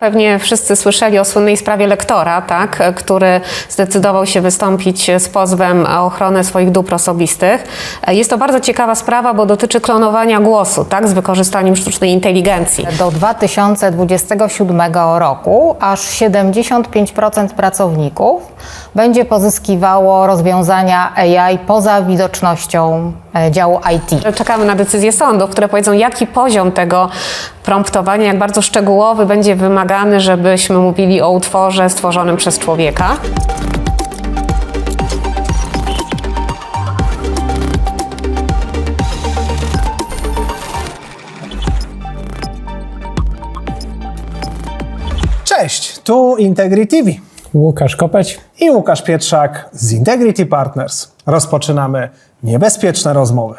Pewnie wszyscy słyszeli o słynnej sprawie lektora, tak, który zdecydował się wystąpić z pozwem o ochronę swoich dóbr osobistych. Jest to bardzo ciekawa sprawa, bo dotyczy klonowania głosu, tak, z wykorzystaniem sztucznej inteligencji. Do 2027 roku aż 75% pracowników będzie pozyskiwało rozwiązania AI poza widocznością działu IT. Czekamy na decyzje sądów, które powiedzą, jaki poziom tego promptowania, jak bardzo szczegółowy będzie wymagany, żebyśmy mówili o utworze stworzonym przez człowieka. Cześć, tu Integrity TV Łukasz Kopeć i Łukasz Pietrzak z Integrity Partners. Rozpoczynamy niebezpieczne rozmowy.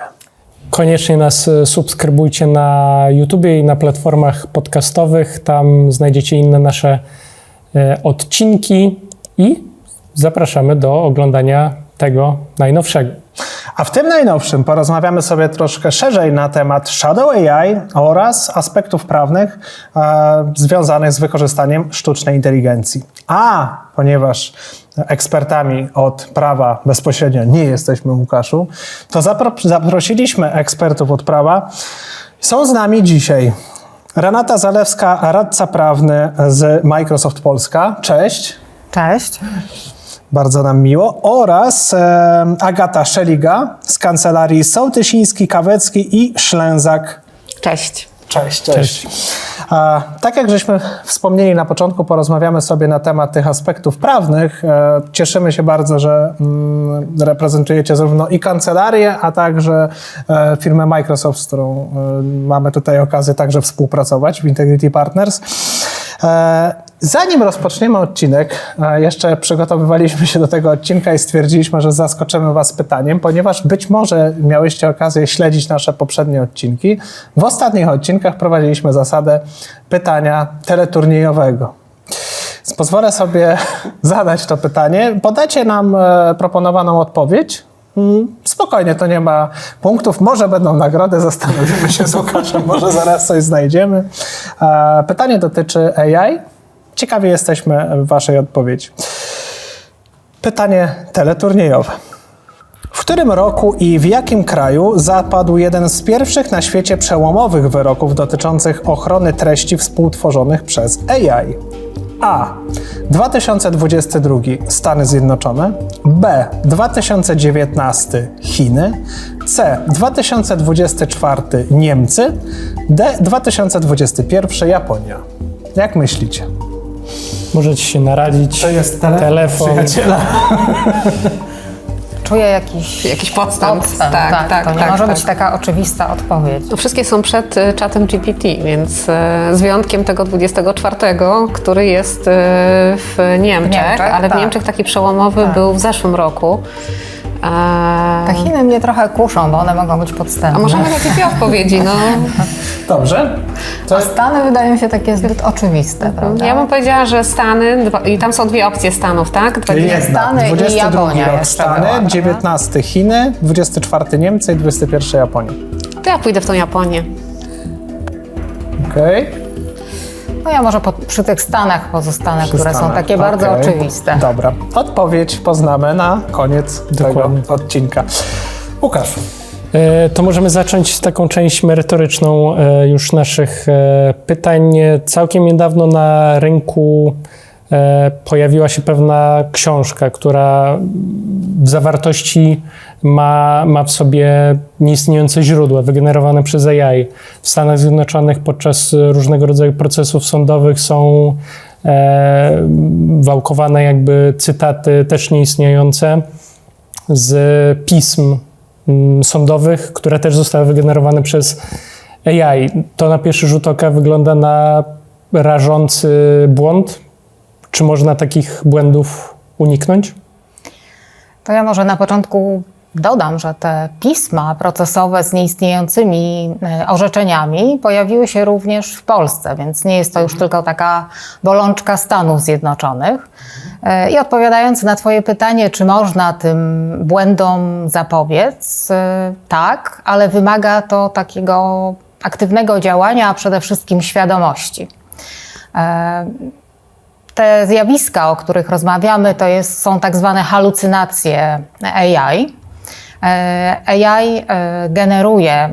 Koniecznie nas subskrybujcie na YouTubie i na platformach podcastowych. Tam znajdziecie inne nasze odcinki i zapraszamy do oglądania tego najnowszego. A w tym najnowszym porozmawiamy sobie troszkę szerzej na temat Shadow AI oraz aspektów prawnych związanych z wykorzystaniem sztucznej inteligencji. A ponieważ ekspertami od prawa bezpośrednio nie jesteśmy, Łukaszu, to zaprosiliśmy ekspertów od prawa. Są z nami dzisiaj Renata Zalewska, radca prawny z Microsoft Polska. Cześć. Cześć. Bardzo nam miło. Oraz Agata Szeliga z kancelarii Sołtysiński, Kawecki i Szlęzak. Cześć. Cześć, cześć. Tak jak żeśmy wspomnieli na początku, porozmawiamy sobie na temat tych aspektów prawnych. Cieszymy się bardzo, że reprezentujecie zarówno i kancelarię, a także firmę Microsoft, z którą mamy tutaj okazję także współpracować w Integrity Partners. Zanim rozpoczniemy odcinek, jeszcze przygotowywaliśmy się do tego odcinka i stwierdziliśmy, że zaskoczymy Was pytaniem, ponieważ być może miałyście okazję śledzić nasze poprzednie odcinki. W ostatnich odcinkach prowadziliśmy zasadę pytania teleturniejowego. Więc pozwolę sobie zadać to pytanie. Podacie nam proponowaną odpowiedź. Spokojnie, to nie ma punktów. Może będą nagrody, zastanowimy się z Łukaszem, może zaraz coś znajdziemy. Pytanie dotyczy AI. Ciekawi jesteśmy w Waszej odpowiedzi. Pytanie teleturniejowe. W którym roku i w jakim kraju zapadł jeden z pierwszych na świecie przełomowych wyroków dotyczących ochrony treści współtworzonych przez AI? A. 2022 Stany Zjednoczone, B. 2019 Chiny, C. 2024 Niemcy, D. 2021 Japonia. Jak myślicie? Możecie się naradzić. To jest telefon. Przyjaciela. Czuję jakiś podstęp. To nie może być taka oczywista odpowiedź. No, wszystkie są przed czatem GPT, więc z wyjątkiem tego 24, który jest w Niemczech, ale w Niemczech taki przełomowy był w zeszłym roku. Te Chiny mnie trochę kuszą, bo one mogą być podstępne. A możemy jakieś dwie odpowiedzi, no. Dobrze. A Stany wydają się takie zbyt oczywiste, prawda? Ja bym powiedziała, że Stany, i tam są dwie opcje Stanów, tak? Stany i 22 Japonia rok jeszcze Stany, była, 19 Chiny, 24 Niemcy i 21 Japonia. To ja pójdę w tą Japonię. Okej. No ja może przy tych Stanach pozostanę, które są takie bardzo Okej. oczywiste. Dobra. Odpowiedź poznamy na koniec Dokładnie. tego odcinka. Łukasz. To możemy zacząć taką część merytoryczną już naszych pytań. Całkiem niedawno na rynku pojawiła się pewna książka, która w zawartości ma w sobie nieistniejące źródła wygenerowane przez AI. W Stanach Zjednoczonych podczas różnego rodzaju procesów sądowych są wałkowane jakby cytaty też nieistniejące z pism sądowych, które też zostały wygenerowane przez AI. To na pierwszy rzut oka wygląda na rażący błąd. Czy można takich błędów uniknąć? To ja może na początku dodam, że te pisma procesowe z nieistniejącymi orzeczeniami pojawiły się również w Polsce, więc nie jest to już tylko taka bolączka Stanów Zjednoczonych. I odpowiadając na Twoje pytanie, czy można tym błędom zapobiec, tak, ale wymaga to takiego aktywnego działania, a przede wszystkim świadomości. Te zjawiska, o których rozmawiamy, są tak zwane halucynacje AI. AI generuje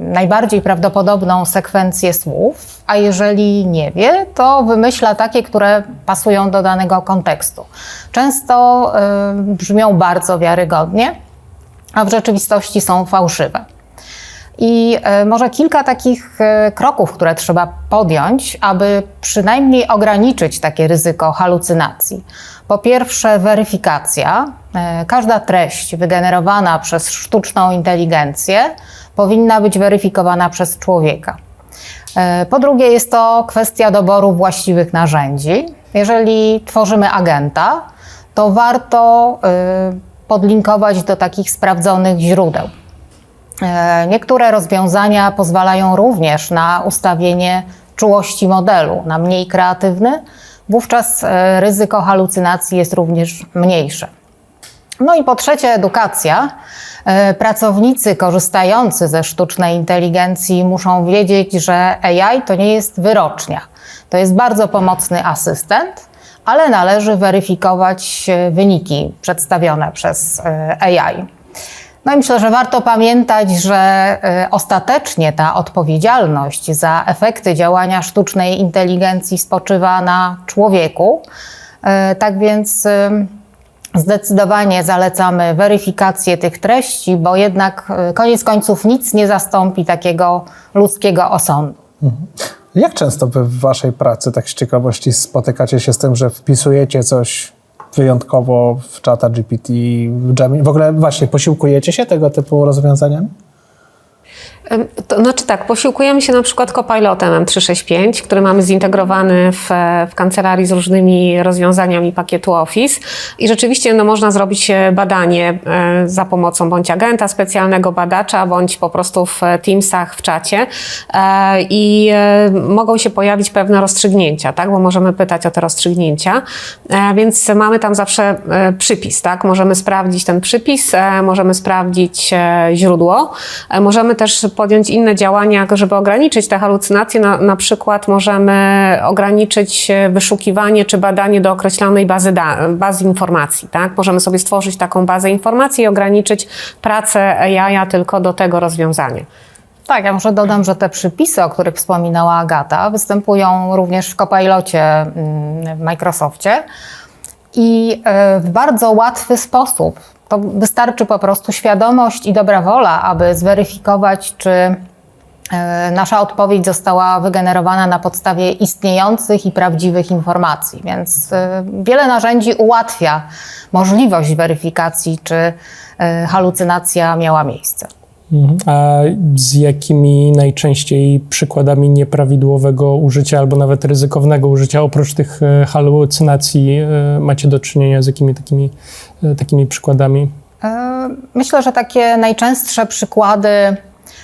najbardziej prawdopodobną sekwencję słów, a jeżeli nie wie, to wymyśla takie, które pasują do danego kontekstu. Często brzmią bardzo wiarygodnie, a w rzeczywistości są fałszywe. I może kilka takich kroków, które trzeba podjąć, aby przynajmniej ograniczyć takie ryzyko halucynacji. Po pierwsze, weryfikacja. Każda treść wygenerowana przez sztuczną inteligencję powinna być weryfikowana przez człowieka. Po drugie, jest to kwestia doboru właściwych narzędzi. Jeżeli tworzymy agenta, to warto podlinkować do takich sprawdzonych źródeł. Niektóre rozwiązania pozwalają również na ustawienie czułości modelu na mniej kreatywny, wówczas ryzyko halucynacji jest również mniejsze. No i po trzecie, edukacja. Pracownicy korzystający ze sztucznej inteligencji muszą wiedzieć, że AI to nie jest wyrocznia. To jest bardzo pomocny asystent, ale należy weryfikować wyniki przedstawione przez AI. No i myślę, że warto pamiętać, że ostatecznie ta odpowiedzialność za efekty działania sztucznej inteligencji spoczywa na człowieku. Tak więc zdecydowanie zalecamy weryfikację tych treści, bo jednak koniec końców nic nie zastąpi takiego ludzkiego osądu. Jak często wy w waszej pracy, tak z ciekawości, spotykacie się z tym, że wpisujecie coś wyjątkowo w czata GPT, w Gemini? W ogóle właśnie posiłkujecie się tego typu rozwiązaniami? To znaczy tak, posiłkujemy się na przykład Copilotem M365, który mamy zintegrowany w kancelarii z różnymi rozwiązaniami pakietu Office i rzeczywiście można zrobić badanie za pomocą bądź agenta specjalnego badacza, bądź po prostu w Teamsach, w czacie i mogą się pojawić pewne rozstrzygnięcia, tak? Bo możemy pytać o te rozstrzygnięcia, więc mamy tam zawsze przypis, tak? Możemy sprawdzić ten przypis, możemy sprawdzić źródło, możemy też podjąć inne działania, żeby ograniczyć te halucynacje. Na przykład możemy ograniczyć wyszukiwanie czy badanie do określonej bazy informacji. Tak? Możemy sobie stworzyć taką bazę informacji i ograniczyć pracę AI tylko do tego rozwiązania. Tak, ja może dodam, że te przypisy, o których wspominała Agata, występują również w Copilocie w Microsoftie i w bardzo łatwy sposób. To wystarczy po prostu świadomość i dobra wola, aby zweryfikować, czy nasza odpowiedź została wygenerowana na podstawie istniejących i prawdziwych informacji. Więc wiele narzędzi ułatwia możliwość weryfikacji, czy halucynacja miała miejsce. A z jakimi najczęściej przykładami nieprawidłowego użycia albo nawet ryzykownego użycia, oprócz tych halucynacji, macie do czynienia, z jakimi takimi przykładami? Myślę, że takie najczęstsze przykłady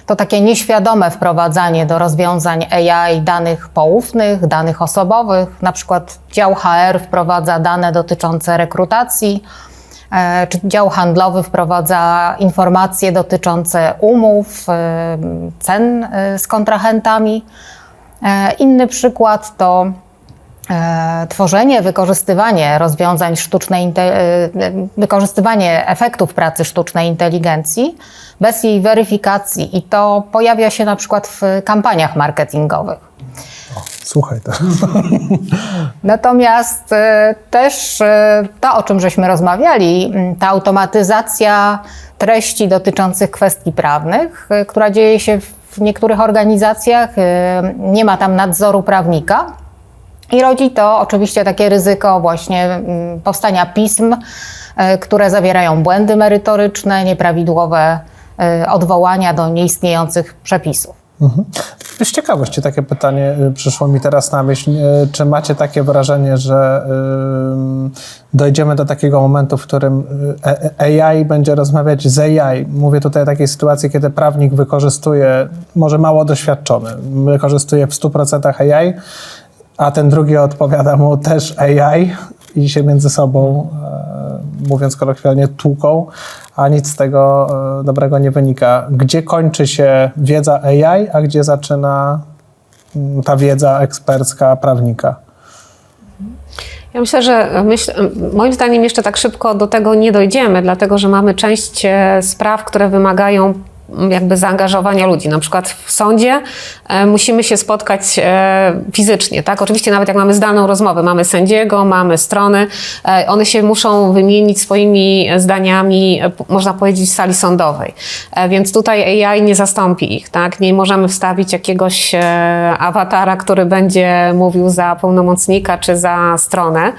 to takie nieświadome wprowadzanie do rozwiązań AI danych poufnych, danych osobowych. Na przykład dział HR wprowadza dane dotyczące rekrutacji, czy dział handlowy wprowadza informacje dotyczące umów, cen z kontrahentami. Inny przykład to tworzenie, wykorzystywanie rozwiązań wykorzystywanie efektów pracy sztucznej inteligencji bez jej weryfikacji i to pojawia się na przykład w kampaniach marketingowych. Słuchaj to. Natomiast też to, o czym żeśmy rozmawiali, ta automatyzacja treści dotyczących kwestii prawnych, która dzieje się w niektórych organizacjach, nie ma tam nadzoru prawnika i rodzi to oczywiście takie ryzyko właśnie powstania pism, które zawierają błędy merytoryczne, nieprawidłowe odwołania do nieistniejących przepisów. Z ciekawości takie pytanie przyszło mi teraz na myśl. Czy macie takie wrażenie, że dojdziemy do takiego momentu, w którym AI będzie rozmawiać z AI? Mówię tutaj o takiej sytuacji, kiedy prawnik wykorzystuje, może mało doświadczony, wykorzystuje w 100% AI, a ten drugi odpowiada mu też AI i się między sobą, mówiąc kolokwialnie, tłuką, a nic z tego dobrego nie wynika. Gdzie kończy się wiedza AI, a gdzie zaczyna ta wiedza ekspercka prawnika? Ja myślę, że moim zdaniem jeszcze tak szybko do tego nie dojdziemy, dlatego że mamy część spraw, które wymagają jakby zaangażowania ludzi. Na przykład w sądzie musimy się spotkać fizycznie, tak? Oczywiście nawet jak mamy zdalną rozmowę, mamy sędziego, mamy strony, one się muszą wymienić swoimi zdaniami, można powiedzieć, w sali sądowej. Więc tutaj AI nie zastąpi ich, tak? Nie możemy wstawić jakiegoś awatara, który będzie mówił za pełnomocnika czy za stronę.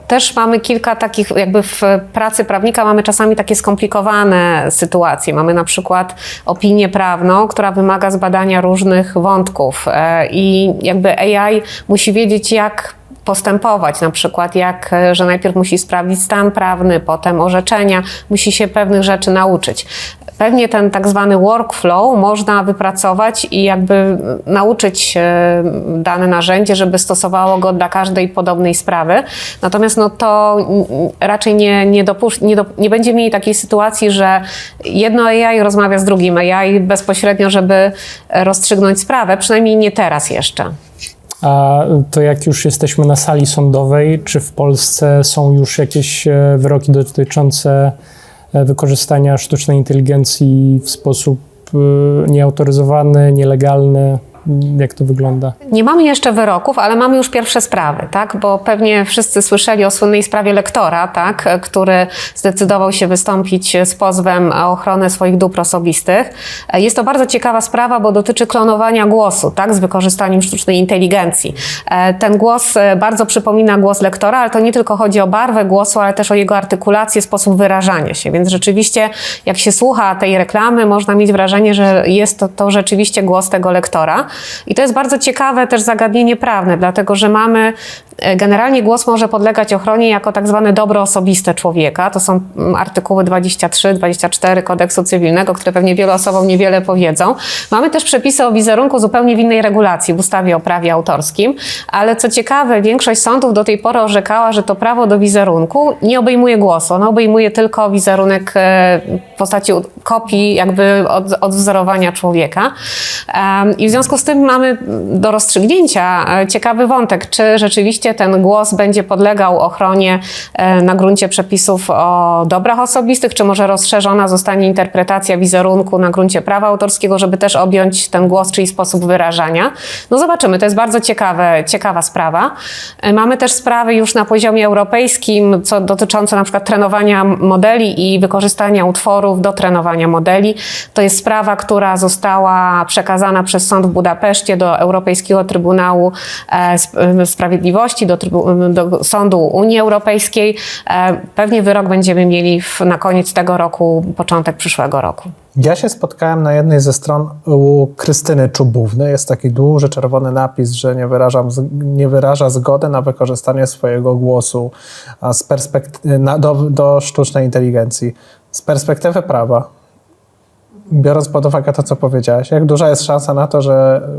Też mamy kilka takich, jakby w pracy prawnika mamy czasami takie skomplikowane sytuacje. Mamy na przykład opinię prawną, która wymaga zbadania różnych wątków i jakby AI musi wiedzieć, jak postępować, na przykład że najpierw musi sprawdzić stan prawny, potem orzeczenia, musi się pewnych rzeczy nauczyć. Pewnie ten tak zwany workflow można wypracować i jakby nauczyć dane narzędzie, żeby stosowało go dla każdej podobnej sprawy. Natomiast no to raczej nie będziemy mieli takiej sytuacji, że jedno AI rozmawia z drugim AI bezpośrednio, żeby rozstrzygnąć sprawę, przynajmniej nie teraz jeszcze. A to jak już jesteśmy na sali sądowej, czy w Polsce są już jakieś wyroki dotyczące wykorzystania sztucznej inteligencji w sposób nieautoryzowany, nielegalny? Jak to wygląda? Nie mamy jeszcze wyroków, ale mamy już pierwsze sprawy, tak? Bo pewnie wszyscy słyszeli o słynnej sprawie lektora, tak? Który zdecydował się wystąpić z pozwem o ochronę swoich dóbr osobistych. Jest to bardzo ciekawa sprawa, bo dotyczy klonowania głosu, tak? Z wykorzystaniem sztucznej inteligencji. Ten głos bardzo przypomina głos lektora, ale to nie tylko chodzi o barwę głosu, ale też o jego artykulację, sposób wyrażania się. Więc rzeczywiście, jak się słucha tej reklamy, można mieć wrażenie, że jest to rzeczywiście głos tego lektora. I to jest bardzo ciekawe też zagadnienie prawne, dlatego że generalnie głos może podlegać ochronie jako tak zwane dobro osobiste człowieka. To są artykuły 23, 24 Kodeksu Cywilnego, które pewnie wielu osobom niewiele powiedzą. Mamy też przepisy o wizerunku zupełnie w innej regulacji, w ustawie o prawie autorskim, ale co ciekawe, większość sądów do tej pory orzekała, że to prawo do wizerunku nie obejmuje głosu. Ono obejmuje tylko wizerunek w postaci kopii jakby odwzorowania człowieka. I w związku z tym mamy do rozstrzygnięcia ciekawy wątek, czy rzeczywiście ten głos będzie podlegał ochronie na gruncie przepisów o dobrach osobistych, czy może rozszerzona zostanie interpretacja wizerunku na gruncie prawa autorskiego, żeby też objąć ten głos, czyli sposób wyrażania. No zobaczymy, to jest bardzo ciekawa sprawa. Mamy też sprawy już na poziomie europejskim, dotyczące na przykład trenowania modeli i wykorzystania utworów do trenowania modeli. To jest sprawa, która została przekazana przez sąd w Budapeszcie do Europejskiego Trybunału Sprawiedliwości, do Sądu Unii Europejskiej. Pewnie wyrok będziemy mieli na koniec tego roku, początek przyszłego roku. Ja się spotkałem na jednej ze stron u Krystyny Czubówny. Jest taki duży czerwony napis, że nie wyraża zgody na wykorzystanie swojego głosu do sztucznej inteligencji. Z perspektywy prawa, biorąc pod uwagę to, co powiedziałaś, jak duża jest szansa na to,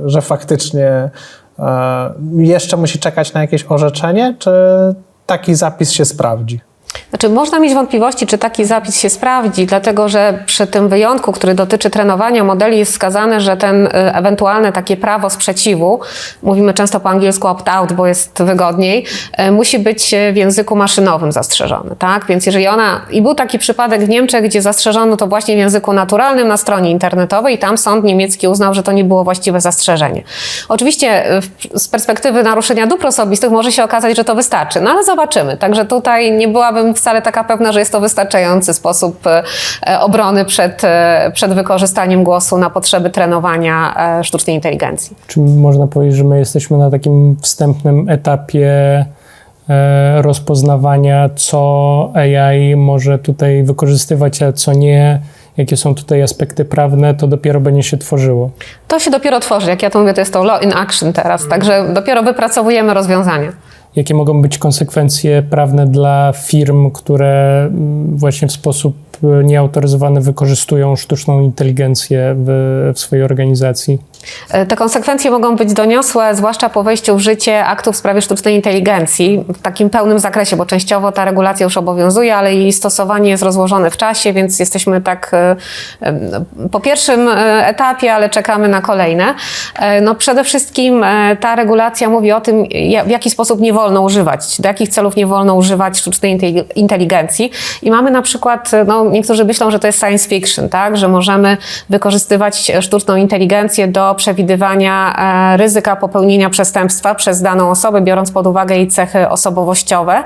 że faktycznie jeszcze musi czekać na jakieś orzeczenie, czy taki zapis się sprawdzi? Znaczy, można mieć wątpliwości, czy taki zapis się sprawdzi, dlatego że przy tym wyjątku, który dotyczy trenowania modeli, jest wskazane, że ten ewentualne takie prawo sprzeciwu, mówimy często po angielsku opt-out, bo jest wygodniej, musi być w języku maszynowym zastrzeżony, tak? Więc jeżeli i był taki przypadek w Niemczech, gdzie zastrzeżono to właśnie w języku naturalnym na stronie internetowej i tam sąd niemiecki uznał, że to nie było właściwe zastrzeżenie. Oczywiście z perspektywy naruszenia dóbr osobistych może się okazać, że to wystarczy, no ale zobaczymy. Także tutaj nie byłabym wcale taka pewna, że jest to wystarczający sposób obrony przed wykorzystaniem głosu na potrzeby trenowania sztucznej inteligencji. Czy można powiedzieć, że my jesteśmy na takim wstępnym etapie rozpoznawania, co AI może tutaj wykorzystywać, a co nie? Jakie są tutaj aspekty prawne, to dopiero będzie się tworzyło? To się dopiero tworzy. Jak ja to mówię, to jest to law in action teraz. Także dopiero wypracowujemy rozwiązania. Jakie mogą być konsekwencje prawne dla firm, które właśnie w sposób nieautoryzowany wykorzystują sztuczną inteligencję w swojej organizacji? Te konsekwencje mogą być doniosłe, zwłaszcza po wejściu w życie aktów w sprawie sztucznej inteligencji w takim pełnym zakresie, bo częściowo ta regulacja już obowiązuje, ale jej stosowanie jest rozłożone w czasie, więc jesteśmy tak po pierwszym etapie, ale czekamy na kolejne. No przede wszystkim ta regulacja mówi o tym, w jaki sposób nie wolno używać, do jakich celów nie wolno używać sztucznej inteligencji. I mamy na przykład, no niektórzy myślą, że to jest science fiction, tak, że możemy wykorzystywać sztuczną inteligencję do przewidywania ryzyka popełnienia przestępstwa przez daną osobę, biorąc pod uwagę jej cechy osobowościowe,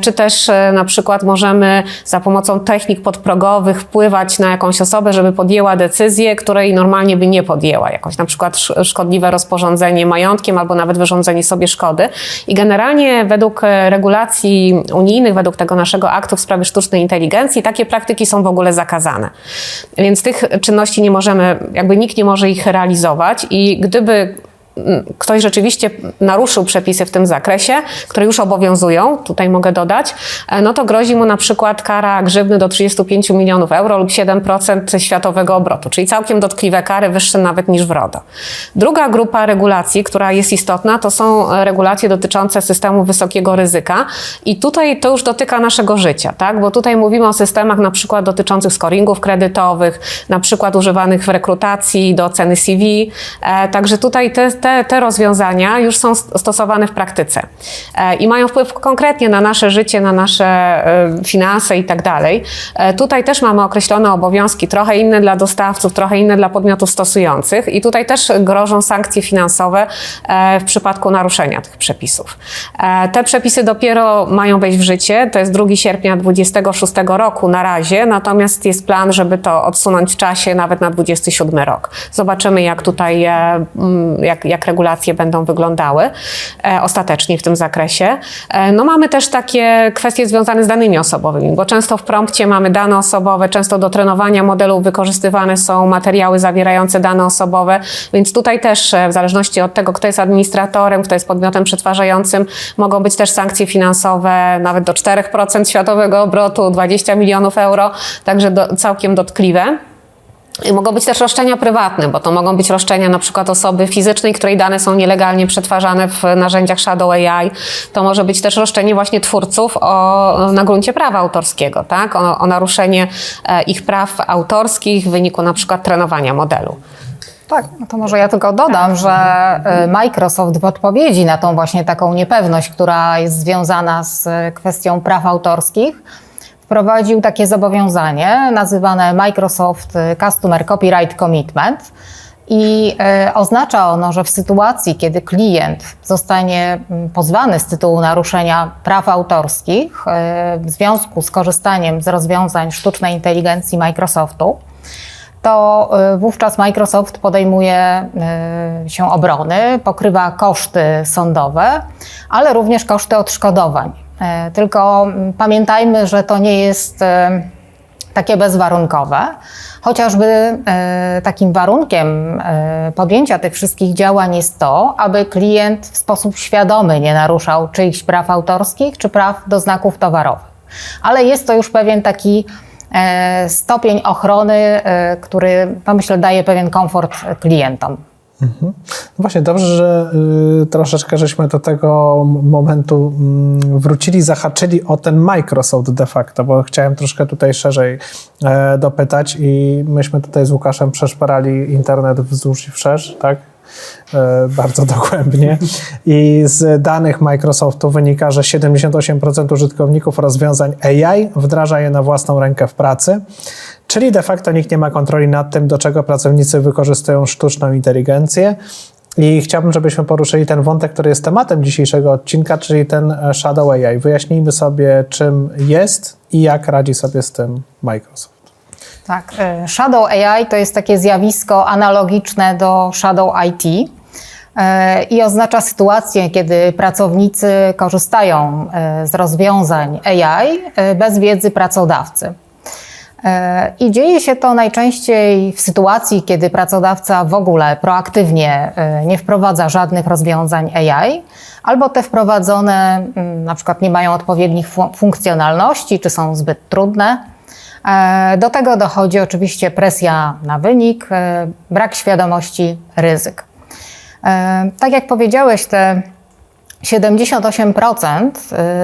czy też na przykład możemy za pomocą technik podprogowych wpływać na jakąś osobę, żeby podjęła decyzję, której normalnie by nie podjęła, jakąś na przykład szkodliwe rozporządzenie majątkiem albo nawet wyrządzenie sobie szkody. I generalnie według regulacji unijnych, według tego naszego aktu w sprawie sztucznej inteligencji, takie praktyki są w ogóle zakazane. Więc tych czynności nie możemy, jakby nikt nie może ich realizować i gdyby ktoś rzeczywiście naruszył przepisy w tym zakresie, które już obowiązują, tutaj mogę dodać, no to grozi mu na przykład kara grzywny do 35 milionów euro lub 7% światowego obrotu, czyli całkiem dotkliwe kary, wyższe nawet niż w RODO. Druga grupa regulacji, która jest istotna, to są regulacje dotyczące systemu wysokiego ryzyka i tutaj to już dotyka naszego życia, tak? Bo tutaj mówimy o systemach na przykład dotyczących scoringów kredytowych, na przykład używanych w rekrutacji do oceny CV, także tutaj te rozwiązania już są stosowane w praktyce i mają wpływ konkretnie na nasze życie, na nasze finanse i tak dalej. Tutaj też mamy określone obowiązki, trochę inne dla dostawców, trochę inne dla podmiotów stosujących i tutaj też grożą sankcje finansowe w przypadku naruszenia tych przepisów. Te przepisy dopiero mają wejść w życie, to jest 2 sierpnia 2026 roku na razie, natomiast jest plan, żeby to odsunąć w czasie nawet na 2027 rok. Zobaczymy, jak tutaj, jak regulacje będą wyglądały ostatecznie w tym zakresie. No mamy też takie kwestie związane z danymi osobowymi, bo często w prompcie mamy dane osobowe, często do trenowania modelów wykorzystywane są materiały zawierające dane osobowe, więc tutaj też w zależności od tego, kto jest administratorem, kto jest podmiotem przetwarzającym, mogą być też sankcje finansowe nawet do 4% światowego obrotu, 20 milionów euro, także całkiem dotkliwe. I mogą być też roszczenia prywatne, bo to mogą być roszczenia na przykład osoby fizycznej, której dane są nielegalnie przetwarzane w narzędziach Shadow AI. To może być też roszczenie właśnie twórców na gruncie prawa autorskiego, tak? O naruszenie ich praw autorskich w wyniku na przykład trenowania modelu. Tak, no to może ja tylko dodam, że Microsoft w odpowiedzi na tą właśnie taką niepewność, która jest związana z kwestią praw autorskich, wprowadził takie zobowiązanie nazywane Microsoft Customer Copyright Commitment i oznacza ono, że w sytuacji, kiedy klient zostanie pozwany z tytułu naruszenia praw autorskich w związku z korzystaniem z rozwiązań sztucznej inteligencji Microsoftu, to wówczas Microsoft podejmuje się obrony, pokrywa koszty sądowe, ale również koszty odszkodowań. Tylko pamiętajmy, że to nie jest takie bezwarunkowe. Chociażby takim warunkiem podjęcia tych wszystkich działań jest to, aby klient w sposób świadomy nie naruszał czyichś praw autorskich czy praw do znaków towarowych. Ale jest to już pewien taki stopień ochrony, który, myślę, daje pewien komfort klientom. No właśnie, dobrze, że troszeczkę żeśmy do tego momentu wrócili, zahaczyli o ten Microsoft de facto, bo chciałem troszkę tutaj szerzej dopytać i myśmy tutaj z Łukaszem przeszperali internet wzdłuż i wszerz, tak? Bardzo dogłębnie i z danych Microsoftu wynika, że 78% użytkowników rozwiązań AI wdraża je na własną rękę w pracy, czyli de facto nikt nie ma kontroli nad tym, do czego pracownicy wykorzystują sztuczną inteligencję. I chciałbym, żebyśmy poruszyli ten wątek, który jest tematem dzisiejszego odcinka, czyli ten Shadow AI. Wyjaśnijmy sobie, czym jest i jak radzi sobie z tym Microsoft. Tak, Shadow AI to jest takie zjawisko analogiczne do Shadow IT i oznacza sytuację, kiedy pracownicy korzystają z rozwiązań AI bez wiedzy pracodawcy. I dzieje się to najczęściej w sytuacji, kiedy pracodawca w ogóle proaktywnie nie wprowadza żadnych rozwiązań AI, albo te wprowadzone na przykład nie mają odpowiednich funkcjonalności, czy są zbyt trudne, Do tego dochodzi oczywiście presja na wynik, brak świadomości ryzyk. Tak jak powiedziałeś, te 78%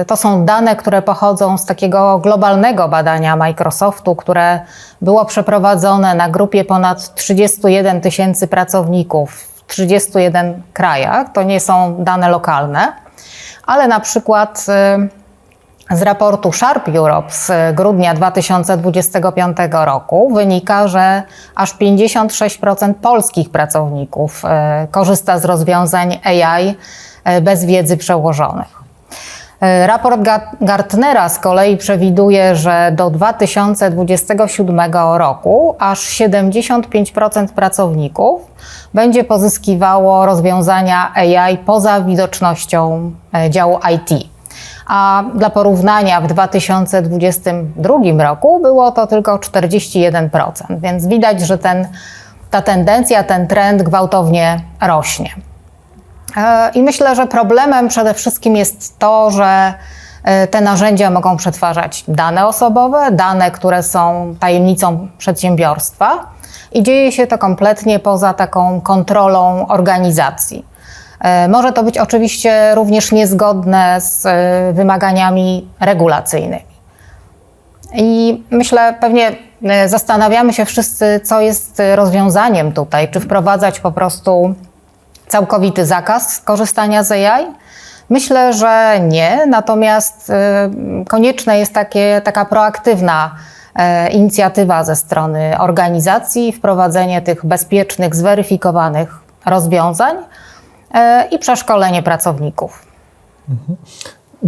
to są dane, które pochodzą z takiego globalnego badania Microsoftu, które było przeprowadzone na grupie ponad 31 000 pracowników w 31 krajach. To nie są dane lokalne, ale na przykład z raportu Sharp Europe z grudnia 2025 roku wynika, że aż 56% polskich pracowników korzysta z rozwiązań AI bez wiedzy przełożonych. Raport Gartnera z kolei przewiduje, że do 2027 roku aż 75% pracowników będzie pozyskiwało rozwiązania AI poza widocznością działu IT. A dla porównania w 2022 roku było to tylko 41%, więc widać, że ta tendencja, ten trend gwałtownie rośnie. I myślę, że problemem przede wszystkim jest to, że te narzędzia mogą przetwarzać dane osobowe, dane, które są tajemnicą przedsiębiorstwa i dzieje się to kompletnie poza taką kontrolą organizacji. Może to być oczywiście również niezgodne z wymaganiami regulacyjnymi. I myślę, pewnie zastanawiamy się wszyscy, co jest rozwiązaniem tutaj. Czy wprowadzać po prostu całkowity zakaz korzystania z AI? Myślę, że nie, natomiast konieczna jest taka proaktywna inicjatywa ze strony organizacji, wprowadzenie tych bezpiecznych, zweryfikowanych rozwiązań i przeszkolenie pracowników.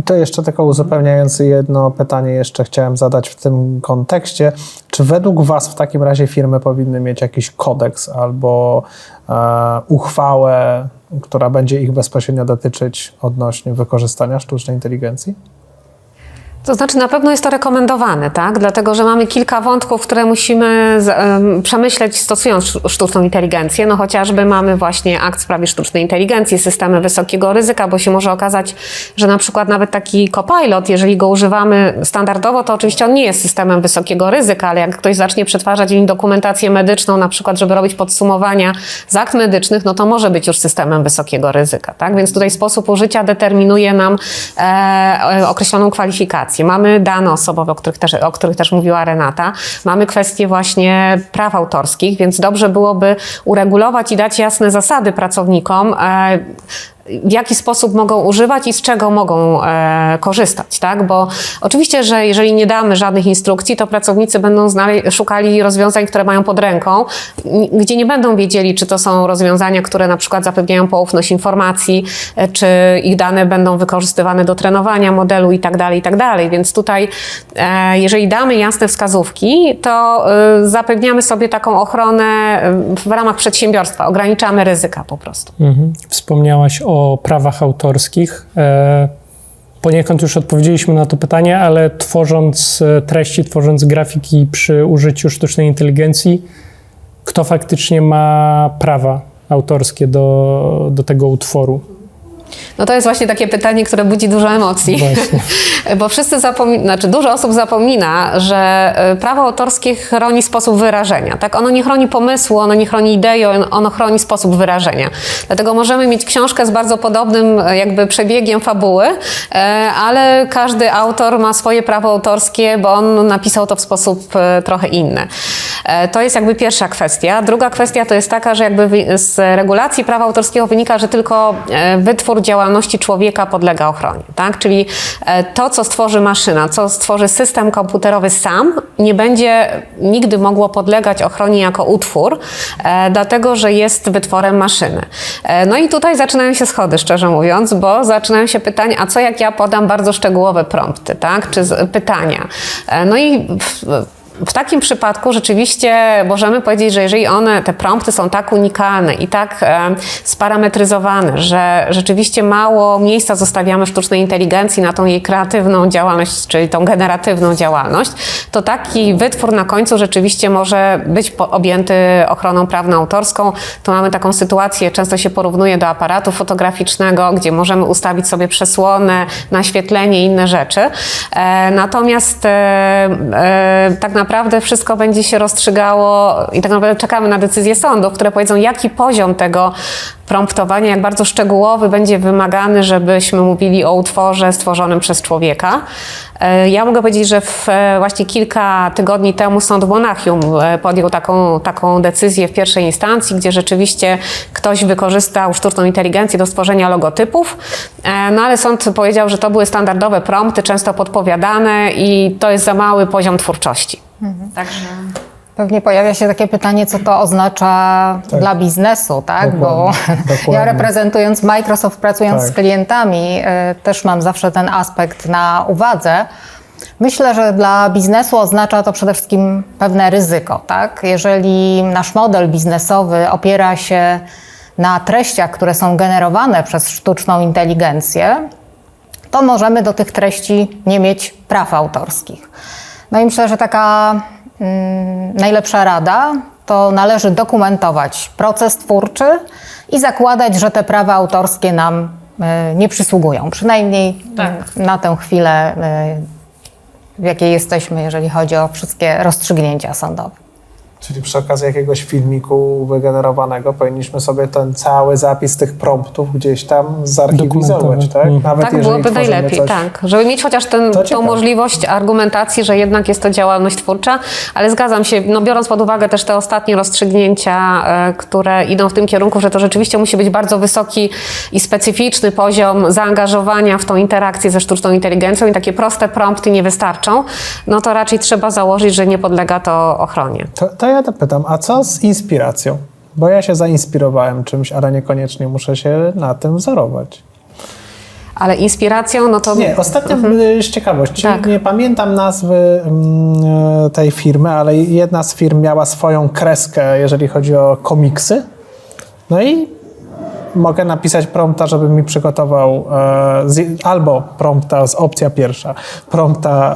To jeszcze tylko uzupełniając jedno pytanie jeszcze chciałem zadać w tym kontekście. Czy według Was w takim razie firmy powinny mieć jakiś kodeks albo uchwałę, która będzie ich bezpośrednio dotyczyć odnośnie wykorzystania sztucznej inteligencji? To znaczy na pewno jest to rekomendowane, tak? Dlatego, że mamy kilka wątków, które musimy przemyśleć stosując sztuczną inteligencję. No chociażby mamy właśnie akt w sprawie sztucznej inteligencji, systemy wysokiego ryzyka, bo się może okazać, że na przykład nawet taki Copilot, jeżeli go używamy standardowo, to oczywiście on nie jest systemem wysokiego ryzyka, ale jak ktoś zacznie przetwarzać dokumentację medyczną, na przykład, żeby robić podsumowania z akt medycznych, no to może być już systemem wysokiego ryzyka, tak? Więc tutaj sposób użycia determinuje nam określoną kwalifikację. Mamy dane osobowe, o których też mówiła Renata. Mamy kwestie właśnie praw autorskich, więc dobrze byłoby uregulować i dać jasne zasady pracownikom, w jaki sposób mogą używać i z czego mogą korzystać, tak? Bo oczywiście, że jeżeli nie damy żadnych instrukcji, to pracownicy będą szukali rozwiązań, które mają pod ręką, gdzie nie będą wiedzieli, czy to są rozwiązania, które na przykład zapewniają poufność informacji, czy ich dane będą wykorzystywane do trenowania modelu i tak dalej. Więc tutaj, jeżeli damy jasne wskazówki, to zapewniamy sobie taką ochronę w ramach przedsiębiorstwa, ograniczamy ryzyka po prostu. Wspomniałaś o prawach autorskich. Poniekąd już odpowiedzieliśmy na to pytanie, ale tworząc treści, tworząc grafiki przy użyciu sztucznej inteligencji, kto faktycznie ma prawa autorskie do tego utworu? No to jest właśnie takie pytanie, które budzi dużo emocji, bo dużo osób zapomina, że prawo autorskie chroni sposób wyrażenia. Tak? Ono nie chroni pomysłu, ono nie chroni idei, ono chroni sposób wyrażenia. Dlatego możemy mieć książkę z bardzo podobnym jakby przebiegiem fabuły, ale każdy autor ma swoje prawo autorskie, bo on napisał to w sposób trochę inny. To jest jakby pierwsza kwestia. Druga kwestia to jest taka, że jakby z regulacji prawa autorskiego wynika, że tylko wytwór działalności człowieka podlega ochronie, tak? Czyli to, co stworzy maszyna, co stworzy system komputerowy sam, nie będzie nigdy mogło podlegać ochronie jako utwór, dlatego, że jest wytworem maszyny. No i tutaj zaczynają się schody, szczerze mówiąc, bo zaczynają się pytania, a co jak ja podam bardzo szczegółowe prompty, tak? Czy pytania? No i w takim przypadku rzeczywiście możemy powiedzieć, że jeżeli te prompty są tak unikalne i tak sparametryzowane, że rzeczywiście mało miejsca zostawiamy sztucznej inteligencji na tą jej kreatywną działalność, czyli tą generatywną działalność, to taki wytwór na końcu rzeczywiście może być objęty ochroną prawno-autorską. Tu mamy taką sytuację, często się porównuje do aparatu fotograficznego, gdzie możemy ustawić sobie przesłonę, naświetlenie i inne rzeczy. Natomiast tak naprawdę naprawdę wszystko będzie się rozstrzygało i tak naprawdę czekamy na decyzje sądów, które powiedzą, jaki poziom tego promptowania, jak bardzo szczegółowy będzie wymagany, żebyśmy mówili o utworze stworzonym przez człowieka. Ja mogę powiedzieć, że właśnie kilka tygodni temu sąd w Monachium podjął taką decyzję w pierwszej instancji, gdzie rzeczywiście ktoś wykorzystał sztuczną inteligencję do stworzenia logotypów, no ale sąd powiedział, że to były standardowe prompty, często podpowiadane i to jest za mały poziom twórczości. Także... Pewnie pojawia się takie pytanie, co to oznacza dla biznesu, tak? Bo ja reprezentując Microsoft, pracując z klientami, też mam zawsze ten aspekt na uwadze. Myślę, że dla biznesu oznacza to przede wszystkim pewne ryzyko, tak? Jeżeli nasz model biznesowy opiera się na treściach, które są generowane przez sztuczną inteligencję, to możemy do tych treści nie mieć praw autorskich. No i myślę, że taka najlepsza rada to należy dokumentować proces twórczy i zakładać, że te prawa autorskie nam nie przysługują. Przynajmniej na tę chwilę, w jakiej jesteśmy, jeżeli chodzi o wszystkie rozstrzygnięcia sądowe. Czyli przy okazji jakiegoś filmiku wygenerowanego powinniśmy sobie ten cały zapis tych promptów gdzieś tam zarchiwizować, tak? Nawet tak jeżeli byłoby tworzymy najlepiej, coś... tak. Żeby mieć chociaż tą możliwość argumentacji, że jednak jest to działalność twórcza, ale zgadzam się, no biorąc pod uwagę też te ostatnie rozstrzygnięcia, które idą w tym kierunku, że to rzeczywiście musi być bardzo wysoki i specyficzny poziom zaangażowania w tą interakcję ze sztuczną inteligencją i takie proste prompty nie wystarczą, no to raczej trzeba założyć, że nie podlega to ochronie. To ja to pytam, a co z inspiracją? Bo ja się zainspirowałem czymś, ale niekoniecznie muszę się na tym wzorować. Ale inspiracją, no to... Nie, ostatnio z ciekawości, Tak. nie pamiętam nazwy tej firmy, ale jedna z firm miała swoją kreskę, jeżeli chodzi o komiksy. No i mogę napisać prompta, żeby mi przygotował albo prompta, opcja pierwsza, prompta,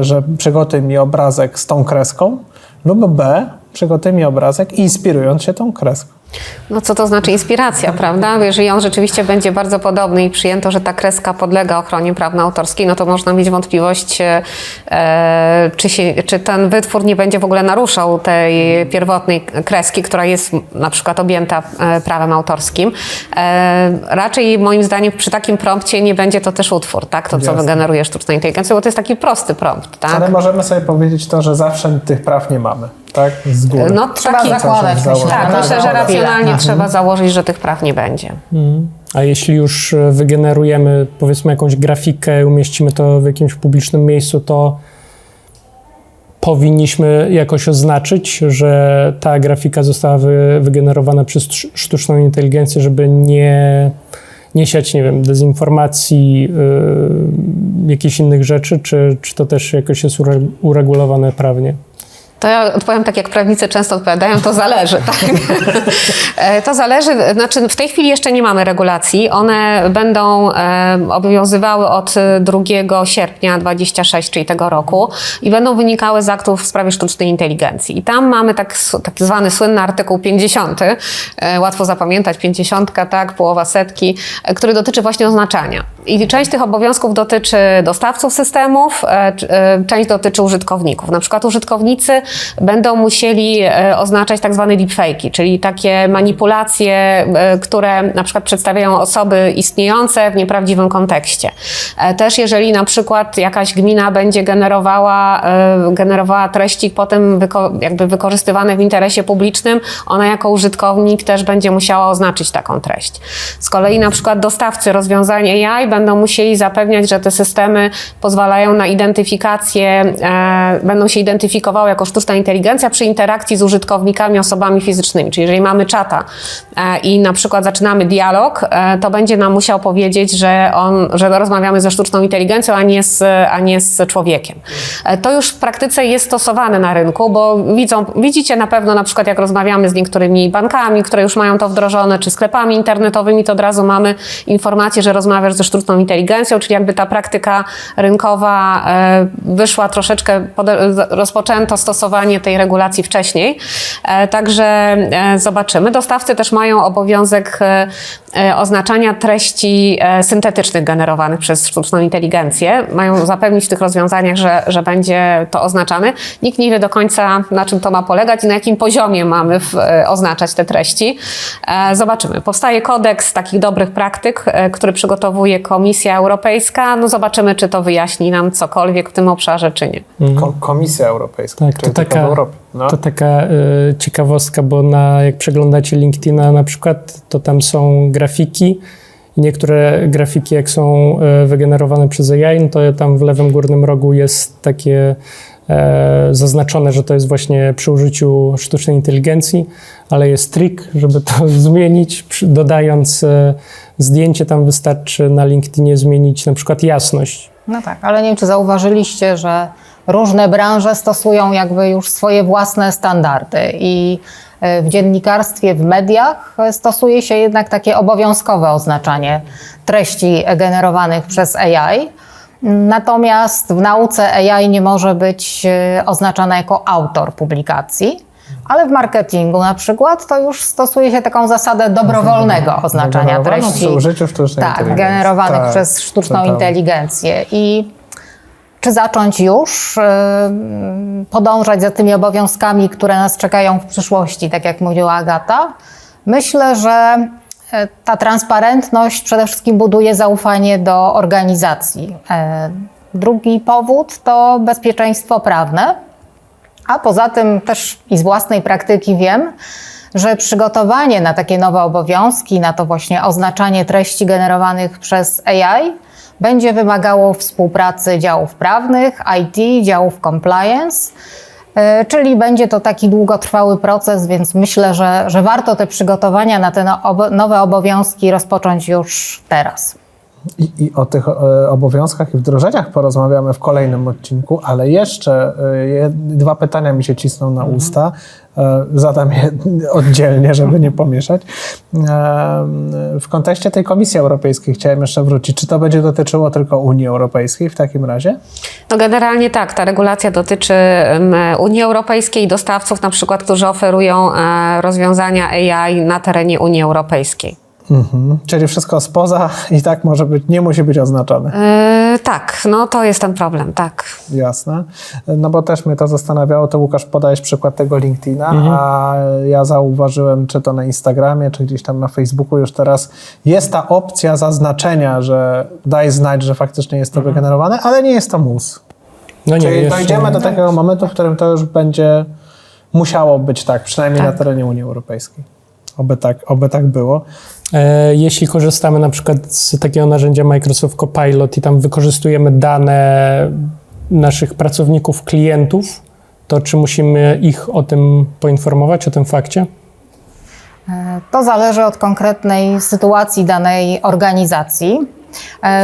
że przygotuj mi obrazek z tą kreską, lub B, przygotuj mi obrazek inspirując się tą kreską. No co to znaczy inspiracja, prawda? Jeżeli on rzeczywiście będzie bardzo podobny i przyjęto, że ta kreska podlega ochronie prawno-autorskiej, no to można mieć wątpliwość, czy ten wytwór nie będzie w ogóle naruszał tej pierwotnej kreski, która jest na przykład objęta prawem autorskim. Raczej moim zdaniem przy takim prompcie nie będzie to też utwór, tak? To, co wygeneruje sztuczna inteligencja, bo to jest taki prosty prompt, tak? Ale możemy sobie powiedzieć to, że zawsze tych praw nie mamy, tak? Z góry. No Trzeba zakładać. Tak, myślę, że racjonalnie trzeba założyć, że tych praw nie będzie. A jeśli już wygenerujemy, powiedzmy, jakąś grafikę, umieścimy to w jakimś publicznym miejscu, to powinniśmy jakoś oznaczyć, że ta grafika została wygenerowana przez sztuczną inteligencję, żeby nie siać, nie wiem, dezinformacji, jakichś innych rzeczy, czy to też jakoś jest uregulowane prawnie? To ja odpowiem tak, jak prawnicy często odpowiadają, to zależy, tak? To zależy, znaczy w tej chwili jeszcze nie mamy regulacji. One będą obowiązywały od 2 sierpnia 2026, czyli tego roku i będą wynikały z aktów w sprawie sztucznej inteligencji. I tam mamy tak zwany słynny artykuł 50, łatwo zapamiętać, 50, tak, połowa setki, który dotyczy właśnie oznaczania. I część tych obowiązków dotyczy dostawców systemów, część dotyczy użytkowników. Na przykład użytkownicy będą musieli oznaczać tak zwane deepfake'i, czyli takie manipulacje, które na przykład przedstawiają osoby istniejące w nieprawdziwym kontekście. Też jeżeli na przykład jakaś gmina będzie generowała treści potem jakby wykorzystywane w interesie publicznym, ona jako użytkownik też będzie musiała oznaczyć taką treść. Z kolei na przykład dostawcy rozwiązań AI będą musieli zapewniać, że te systemy pozwalają na identyfikację, będą się identyfikowały jako sztuczna inteligencja przy interakcji z użytkownikami, osobami fizycznymi. Czyli jeżeli mamy czata i na przykład zaczynamy dialog, to będzie nam musiał powiedzieć, że rozmawiamy ze sztuczną inteligencją, a nie z człowiekiem. To już w praktyce jest stosowane na rynku, bo widzicie na pewno na przykład jak rozmawiamy z niektórymi bankami, które już mają to wdrożone, czy sklepami internetowymi, to od razu mamy informację, że rozmawiasz ze sztuczną sztuczną inteligencją, czyli jakby ta praktyka rynkowa wyszła troszeczkę, rozpoczęto stosowanie tej regulacji wcześniej. Także zobaczymy. Dostawcy też mają obowiązek oznaczania treści syntetycznych generowanych przez sztuczną inteligencję. Mają zapewnić w tych rozwiązaniach, że będzie to oznaczane. Nikt nie wie do końca, na czym to ma polegać i na jakim poziomie mamy oznaczać te treści. Zobaczymy. Powstaje kodeks takich dobrych praktyk, który przygotowuje Komisja Europejska. No zobaczymy, czy to wyjaśni nam cokolwiek w tym obszarze, czy nie. Komisja Europejska, Tak, czyli to tylko w Europie. No. To taka ciekawostka, bo jak przeglądacie LinkedIna na przykład, to tam są grafiki i niektóre grafiki, jak są wygenerowane przez AI, no to tam w lewym górnym rogu jest takie zaznaczone, że to jest właśnie przy użyciu sztucznej inteligencji, ale jest trik, żeby to zmienić, dodając zdjęcie, tam wystarczy na LinkedInie zmienić na przykład jasność. No tak, ale nie wiem, czy zauważyliście, że różne branże stosują jakby już swoje własne standardy i w dziennikarstwie, w mediach stosuje się jednak takie obowiązkowe oznaczanie treści generowanych przez AI. Natomiast w nauce AI nie może być oznaczana jako autor publikacji, ale w marketingu na przykład to już stosuje się taką zasadę dobrowolnego oznaczania treści. Przy użyciu sztucznej inteligencji. Generowanych przez sztuczną totalnie. inteligencję. I czy zacząć już podążać za tymi obowiązkami, które nas czekają w przyszłości, tak jak mówiła Agata? Myślę, że ta transparentność przede wszystkim buduje zaufanie do organizacji. Drugi powód to bezpieczeństwo prawne, a poza tym też i z własnej praktyki wiem, że przygotowanie na takie nowe obowiązki, na to właśnie oznaczanie treści generowanych przez AI będzie wymagało współpracy działów prawnych, IT, działów compliance, czyli będzie to taki długotrwały proces, więc myślę, że warto te przygotowania na te nowe obowiązki rozpocząć już teraz. I o tych obowiązkach i wdrożeniach porozmawiamy w kolejnym odcinku, ale jeszcze dwa pytania mi się cisną na usta. Zadam je oddzielnie, żeby nie pomieszać. W kontekście tej Komisji Europejskiej chciałem jeszcze wrócić. Czy to będzie dotyczyło tylko Unii Europejskiej w takim razie? No generalnie tak, ta regulacja dotyczy Unii Europejskiej i dostawców na przykład, którzy oferują rozwiązania AI na terenie Unii Europejskiej. Czyli wszystko spoza i tak może być, nie musi być oznaczone. Tak, no to jest ten problem, tak. Jasne. No bo też mnie to zastanawiało, to Łukasz podałeś przykład tego LinkedIna, a ja zauważyłem, czy to na Instagramie, czy gdzieś tam na Facebooku już teraz jest ta opcja zaznaczenia, że daj znać, że faktycznie jest to wygenerowane, ale nie jest to mus. No nie, Czyli jeszcze dojdziemy do takiego momentu, w którym to już będzie musiało być tak, przynajmniej na terenie Unii Europejskiej. Oby tak było. Jeśli korzystamy na przykład z takiego narzędzia Microsoft Copilot i tam wykorzystujemy dane naszych pracowników, klientów, to czy musimy ich o tym poinformować, o tym fakcie? To zależy od konkretnej sytuacji danej organizacji.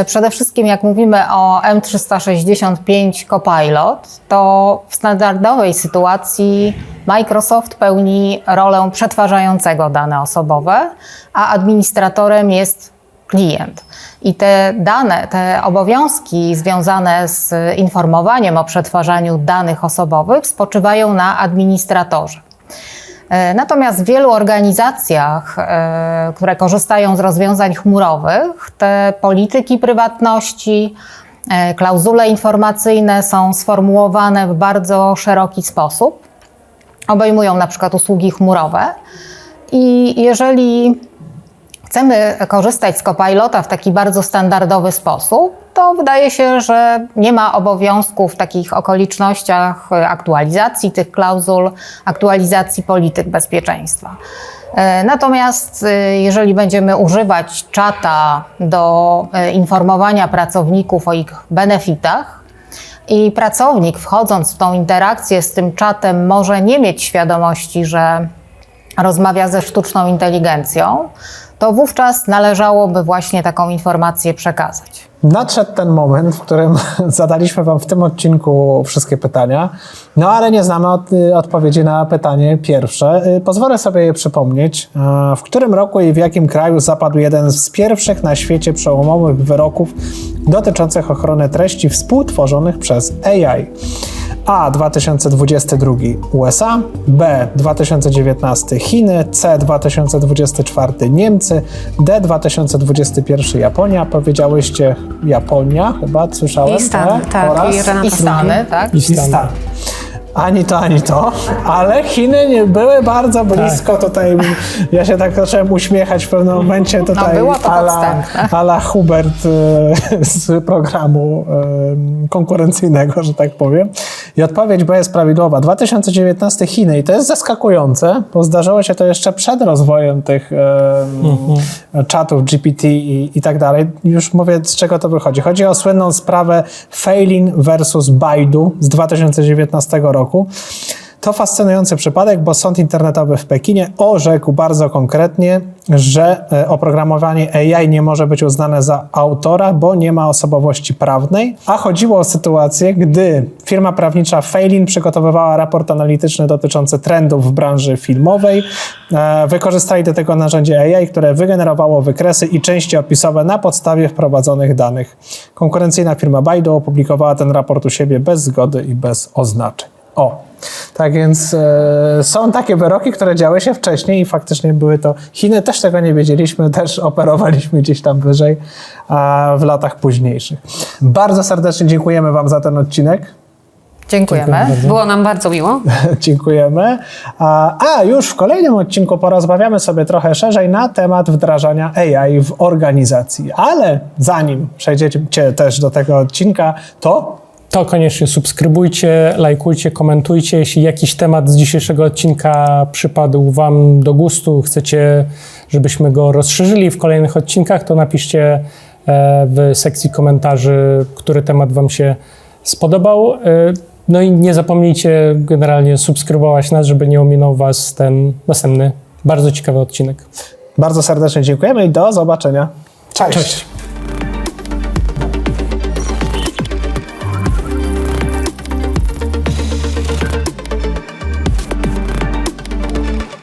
Przede wszystkim jak mówimy o M365 Copilot, to w standardowej sytuacji Microsoft pełni rolę przetwarzającego dane osobowe, a administratorem jest klient. I te dane, te obowiązki związane z informowaniem o przetwarzaniu danych osobowych spoczywają na administratorze. Natomiast w wielu organizacjach, które korzystają z rozwiązań chmurowych, te polityki prywatności, klauzule informacyjne są sformułowane w bardzo szeroki sposób. Obejmują na przykład usługi chmurowe i jeżeli chcemy korzystać z Copilota w taki bardzo standardowy sposób, to wydaje się, że nie ma obowiązku w takich okolicznościach aktualizacji tych klauzul, aktualizacji polityk bezpieczeństwa. Natomiast jeżeli będziemy używać czata do informowania pracowników o ich benefitach i pracownik wchodząc w tą interakcję z tym czatem może nie mieć świadomości, że rozmawia ze sztuczną inteligencją, to wówczas należałoby właśnie taką informację przekazać. Nadszedł ten moment, w którym zadaliśmy Wam w tym odcinku wszystkie pytania, no ale nie znamy odpowiedzi na pytanie pierwsze. Pozwolę sobie je przypomnieć. W którym roku i w jakim kraju zapadł jeden z pierwszych na świecie przełomowych wyroków dotyczących ochrony treści współtworzonych przez AI? A. 2022 USA, B. 2019 Chiny, C. 2024 Niemcy, D. 2021 Japonia. Powiedziałyście Japonia, chyba słyszałem. I Stany, tak. Oraz I Stany, tak? i Stany. Ani to, ale Chiny nie były bardzo blisko tutaj. Ja się tak zacząłem uśmiechać w pewnym momencie tutaj była to podstępna. a la Hubert z programu konkurencyjnego, że tak powiem. I odpowiedź B jest prawidłowa. 2019 Chiny i to jest zaskakujące, bo zdarzyło się to jeszcze przed rozwojem tych czatów GPT i tak dalej. Już mówię, z czego to wychodzi. Chodzi o słynną sprawę Feilin versus Baidu z 2019 roku. To fascynujący przypadek, bo sąd internetowy w Pekinie orzekł bardzo konkretnie, że oprogramowanie AI nie może być uznane za autora, bo nie ma osobowości prawnej, a chodziło o sytuację, gdy firma prawnicza Feilin przygotowywała raport analityczny dotyczący trendów w branży filmowej. Wykorzystali do tego narzędzie AI, które wygenerowało wykresy i części opisowe na podstawie wprowadzonych danych. Konkurencyjna firma Baidu opublikowała ten raport u siebie bez zgody i bez oznaczeń. Tak więc są takie wyroki, które działy się wcześniej i faktycznie były to Chiny. Też tego nie wiedzieliśmy, też operowaliśmy gdzieś tam wyżej w latach późniejszych. Bardzo serdecznie dziękujemy Wam za ten odcinek. Dziękujemy. Było nam bardzo miło. Dziękujemy. A już w kolejnym odcinku porozmawiamy sobie trochę szerzej na temat wdrażania AI w organizacji. Ale zanim przejdziecie też do tego odcinka, To koniecznie subskrybujcie, lajkujcie, komentujcie. Jeśli jakiś temat z dzisiejszego odcinka przypadł Wam do gustu, chcecie, żebyśmy go rozszerzyli w kolejnych odcinkach, to napiszcie w sekcji komentarzy, który temat Wam się spodobał. No i nie zapomnijcie generalnie subskrybować nas, żeby nie ominął Was ten następny, bardzo ciekawy odcinek. bardzo serdecznie dziękujemy i do zobaczenia. Cześć.